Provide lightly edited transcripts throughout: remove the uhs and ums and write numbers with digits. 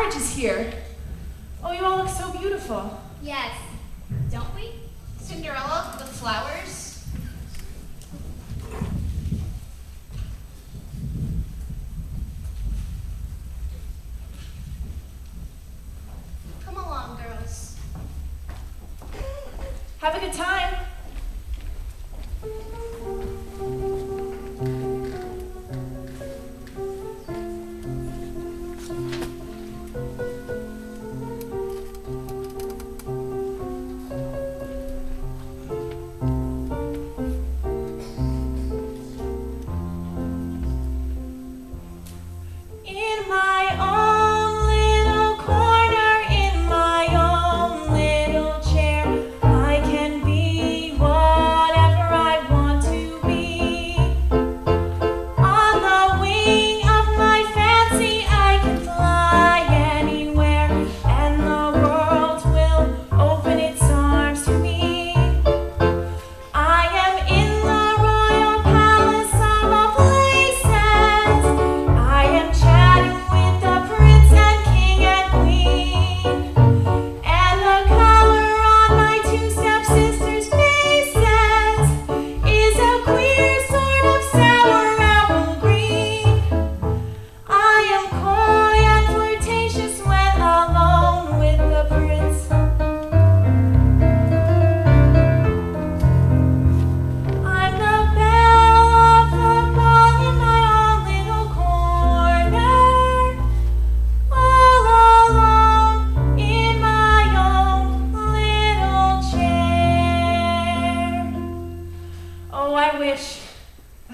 carriage is here. Oh, you all look so beautiful. Yes, don't we? Cinderella, the flowers. Come along, girls. Have a good time.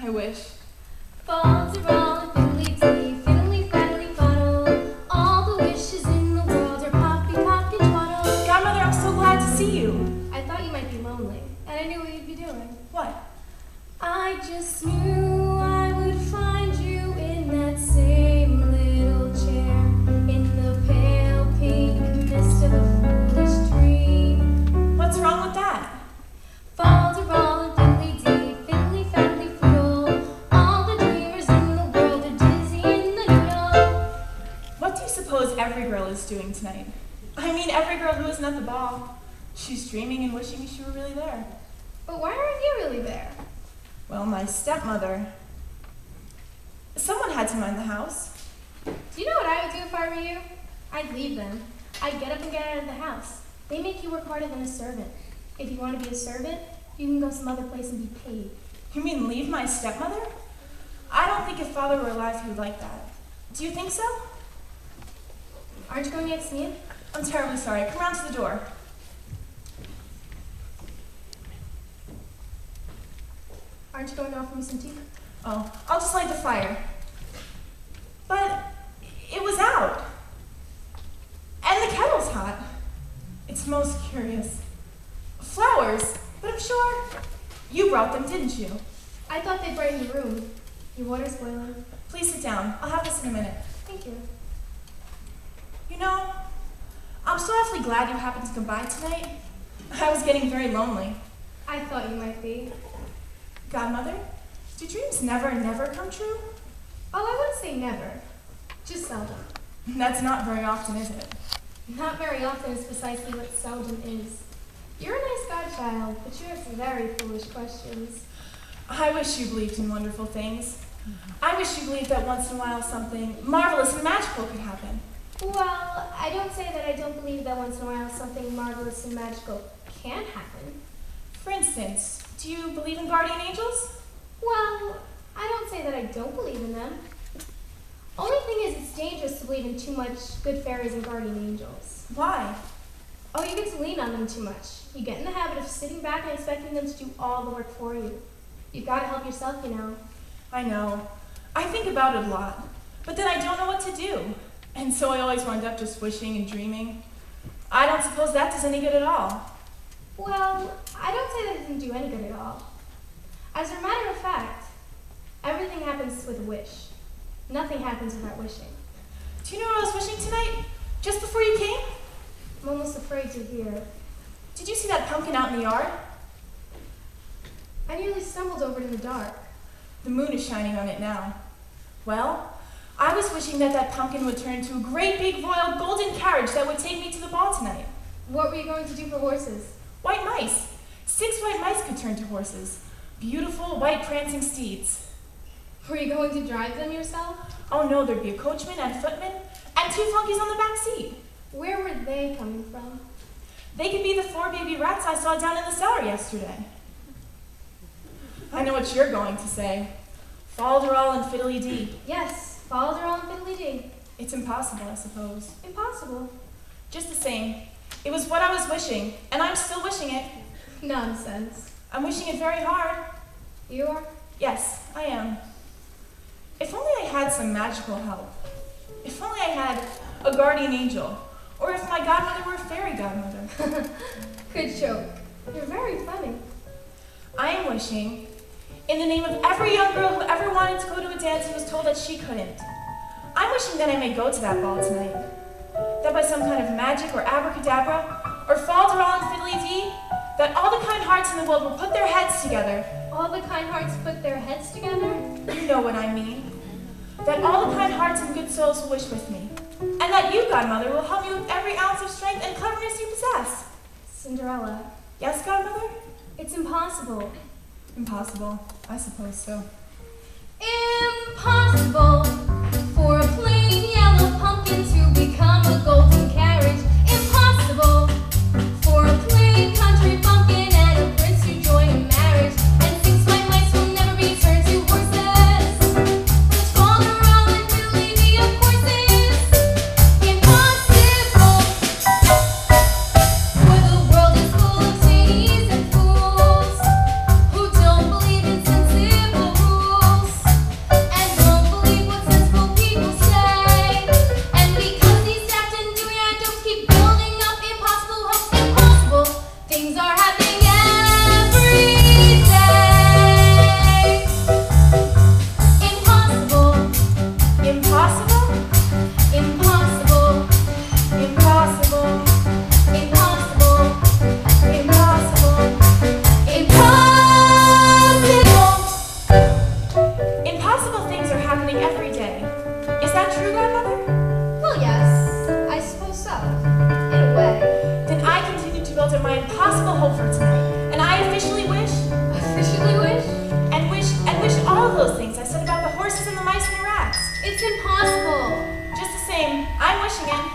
I wish. Fol-De-Rol and Fiddly-Dee, fiddly-faddly-faddle, all the wishes in the world are poppy, pock, and twaddle. Godmother, I'm so glad to see you. I thought you might be lonely, and I knew what you'd be doing. What? I just knew I would find you in that same little chair, in the pale pink mist of a foolish dream. What's wrong with that? Fol-De-Rol and Fiddly-Dee, fiddly-faddly-faddle, all the dreamers in the world are dizzy in the noodle. What do you suppose every girl is doing tonight? I mean, every girl who isn't at the ball. She's dreaming and wishing she were really there. But why aren't you really there? Well, my stepmother. Someone had to mind the house. Do you know what I would do if I were you? I'd leave them. I'd get up and get out of the house. They make you work harder than a servant. If you want to be a servant, you can go some other place and be paid. You mean leave my stepmother? I don't think if father were alive he would like that. Do you think so? Aren't you going to get seen? I'm terribly sorry. Come round to the door. Aren't you going to offer me some tea? Oh, I'll just light the fire. But it was out. And the kettle's hot. It's most curious. Flowers, but I'm sure you brought them, didn't you? I thought they'd brighten the room. Your water's boiling. Please sit down. I'll have this in a minute. Thank you. You know, I'm so awfully glad you happened to come by tonight. I was getting very lonely. I thought you might be. Godmother, do dreams never come true? Oh, I wouldn't say never. Just seldom. That's not very often, is it? Not very often is precisely what seldom is. You're a nice godchild, but you ask very foolish questions. I wish you believed in wonderful things. I wish you believed that once in a while something marvelous and magical could happen. Well, I don't say that I don't believe that once in a while something marvelous and magical can happen. For instance, do you believe in guardian angels? Well, I don't say that I don't believe in them. Only thing is, it's dangerous to believe in too much good fairies and guardian angels. Why? Oh, you get to lean on them too much. You get in the habit of sitting back and expecting them to do all the work for you. You've got to help yourself, you know. I know. I think about it a lot, but then I don't know what to do. And so I always wind up just wishing and dreaming. I don't suppose that does any good at all. Well, I don't say that it didn't do any good at all. As a matter of fact, everything happens with a wish. Nothing happens without wishing. Do you know what I was wishing tonight? Just before you came? I'm almost afraid to hear. Did you see that pumpkin out in the yard? I nearly stumbled over it in the dark. The moon is shining on it now. Well, I was wishing that that pumpkin would turn into a great big royal golden carriage that would take me to the ball tonight. What were you going to do for horses? White mice. 6 white mice could turn to horses. Beautiful, white, prancing steeds. Were you going to drive them yourself? Oh no, there'd be a coachman and a footman, and 2 flunkies on the back seat. Where were they coming from? They could be the 4 baby rats I saw down in the cellar yesterday. I know what you're going to say. Fol-De-Rol and Fiddly-Dee. Yes, Fol-De-Rol and Fiddly-Dee. It's impossible, I suppose. Impossible. Just the same. It was what I was wishing, and I'm still wishing it. Nonsense. I'm wishing it very hard. You are? Yes, I am. If only I had some magical help. If only I had a guardian angel, or if my godmother were a fairy godmother. Good joke. You're very funny. I am wishing, in the name of every young girl who ever wanted to go to a dance and was told that she couldn't, I'm wishing that I may go to that ball tonight. That by some kind of magic or abracadabra, or Fol-De-Rol and Fiddly-Dee, that all the kind hearts in the world will put their heads together. All the kind hearts put their heads together? You know what I mean. That all the kind hearts and good souls will wish with me. And that you, godmother, will help me with every ounce of strength and cleverness you possess. Cinderella. Yes, godmother? It's impossible. Impossible. I suppose so. Impossible for a plain yellow pumpkin to become a golden carriage. Impossible for a plain country bumpkin and a prince to join in marriage. And 6 white mice will never be turned to horses. But Fol-De-Rol and Fiddly-Dee, of course, is impossible. For the world is full of zanies and fools who don't believe in sensible rules and don't believe what sensible people say. And because these daft and dewy-eyed dopes keep building up impossible hopes, impossible things are happening every day. Impossible, Impossible? impossible, Impossible. impossible, impossible, impossible. Impossible things are happening every day. Is that true, godmother? Well, yes, I suppose so, in a way. Then I continue to build up my impossible hope for tonight. And I officially wish, Officially wish? and wish all of those things I said about the horses and the mice and the rats. It's impossible. Just the same, I'm wishing it.